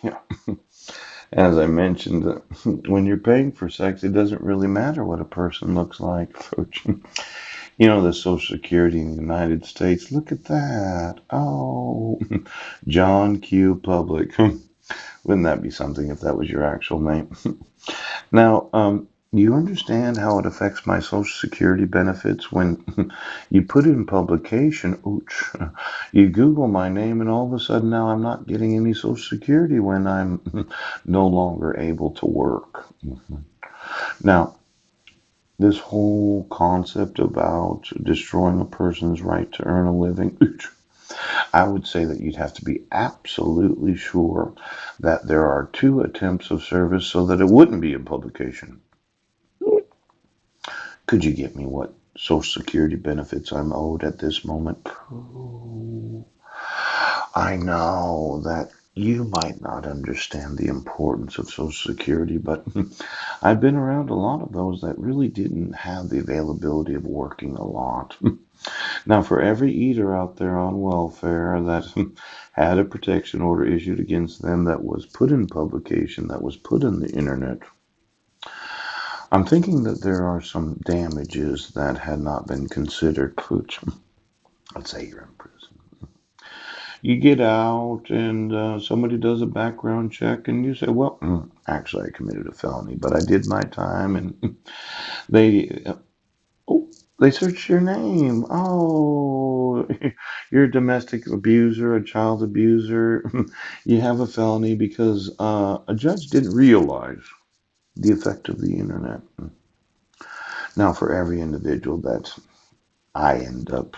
Yeah. As I mentioned, when you're paying for sex, it doesn't really matter what a person looks like. You know, the Social Security in the United States. Look at that. Oh, John Q. Public. Wouldn't that be something if that was your actual name? Now, you understand how it affects my Social Security benefits when you put in publication, ooch, you Google my name, and all of a sudden now I'm not getting any Social Security when I'm no longer able to work. Now, this whole concept about destroying a person's right to earn a living, ooch, I would say that you'd have to be absolutely sure that there are two attempts of service so that it wouldn't be in publication. Could you get me what Social Security benefits I'm owed at this moment? I know that you might not understand the importance of Social Security, but I've been around a lot of those that really didn't have the availability of working a lot. Now, for every eater out there on welfare that had a protection order issued against them that was put in publication, that was put in the internet, I'm thinking that there are some damages that had not been considered. Pooch, let's say you're in prison. You get out and somebody does a background check and you say, well, actually, I committed a felony, but I did my time and they, oh, they searched your name. Oh, you're a domestic abuser, a child abuser. You have a felony because a judge didn't realize the effect of the internet. Now, for every individual that I end up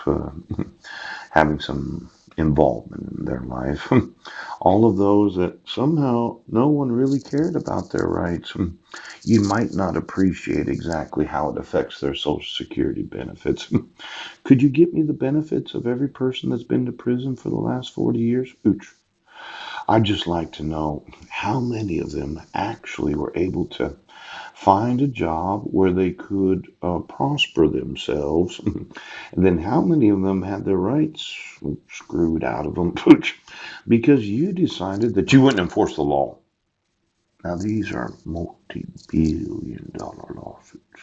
having some involvement in their life. All of those that somehow no one really cared about their rights. You might not appreciate exactly how it affects their Social Security benefits. Could you get me the benefits of every person that's been to prison for the last 40 years? Ooch. I'd just like to know how many of them actually were able to find a job where they could prosper themselves, and then how many of them had their rights screwed out of them because you decided that you wouldn't enforce the law. Now, these are multi-billion-dollar lawsuits.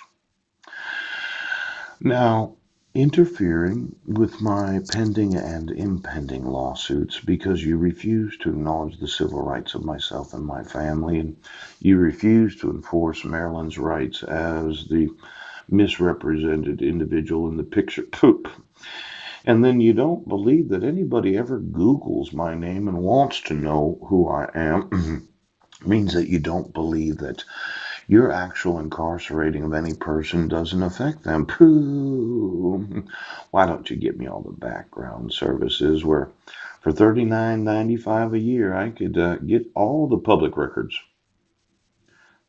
Now, interfering with my pending and impending lawsuits because you refuse to acknowledge the civil rights of myself and my family, and you refuse to enforce Maryland's rights as the misrepresented individual in the picture. Poop. And then you don't believe that anybody ever Googles my name and wants to know who I am. Means that you don't believe that your actual incarcerating of any person doesn't affect them. Pooh. Why don't you give me all the background services where for $39.95 a year I could get all the public records?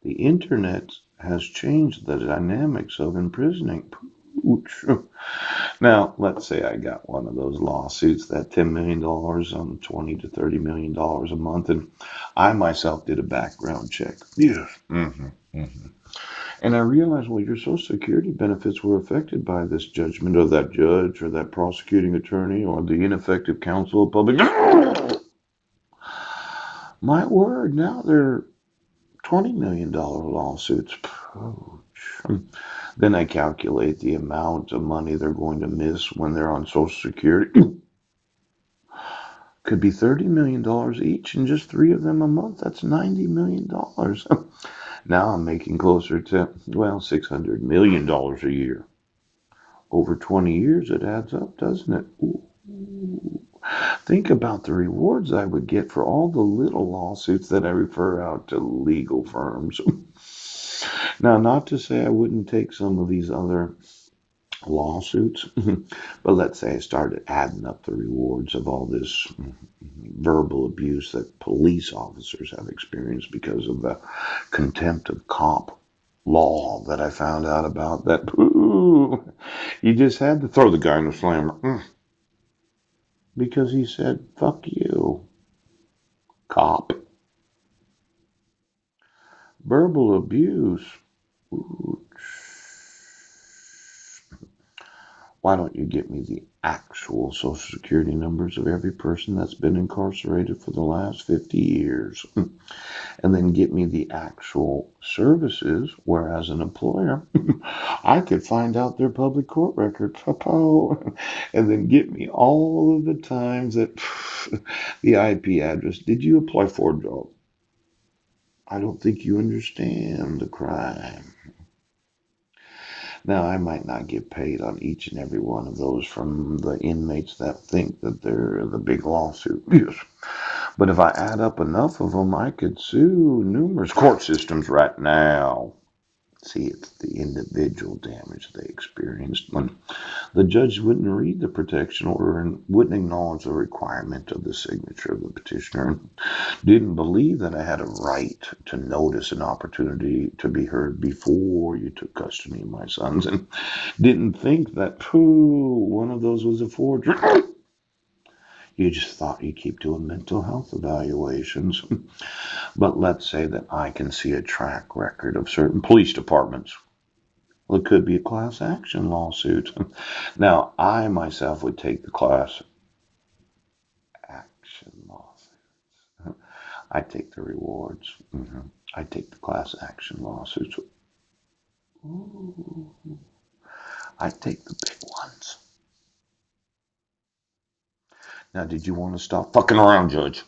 The internet has changed the dynamics of imprisoning. Pooch. Now, let's say I got one of those lawsuits, that $10 million on $20 to $30 million a month, and I myself did a background check. Yes. And I realized, well, your Social Security benefits were affected by this judgment of that judge or that prosecuting attorney or the ineffective counsel of public. My word, now they're $20 million lawsuits. Then I calculate the amount of money they're going to miss when they're on Social Security. Could be $30 million each, and just three of them a month. That's $90 million. Now I'm making closer to, well, $600 million a year. Over 20 years, it adds up, doesn't it? Ooh. Think about the rewards I would get for all the little lawsuits that I refer out to legal firms. Now, not to say I wouldn't take some of these other lawsuits, but let's say I started adding up the rewards of all this verbal abuse that police officers have experienced because of the contempt of cop law that I found out about. That ooh, you just had to throw the guy in the slammer because he said "fuck you, cop." Verbal abuse. Ooh, Why don't you get me the actual Social Security numbers of every person that's been incarcerated for the last 50 years? And then get me the actual services, whereas an employer, I could find out their public court record, and then get me all of the times that the IP address. Did you apply for a job? I don't think you understand the crime. Now, I might not get paid on each and every one of those from the inmates that think that they're the big lawsuit. Yes. But if I add up enough of them, I could sue numerous court systems right now. See, it's the individual damage they experienced when the judge wouldn't read the protection order and wouldn't acknowledge the requirement of the signature of the petitioner, and didn't believe that I had a right to notice an opportunity to be heard before you took custody of my sons, and didn't think that, one of those was a forgery. You just thought you'd keep doing mental health evaluations. But let's say that I can see a track record of certain police departments. Well, it could be a class action lawsuit. Now, I myself would take the class action lawsuits. I take the rewards. I take the class action lawsuits. Ooh, I take the big ones. Now, did you want to stop fucking around, Judge?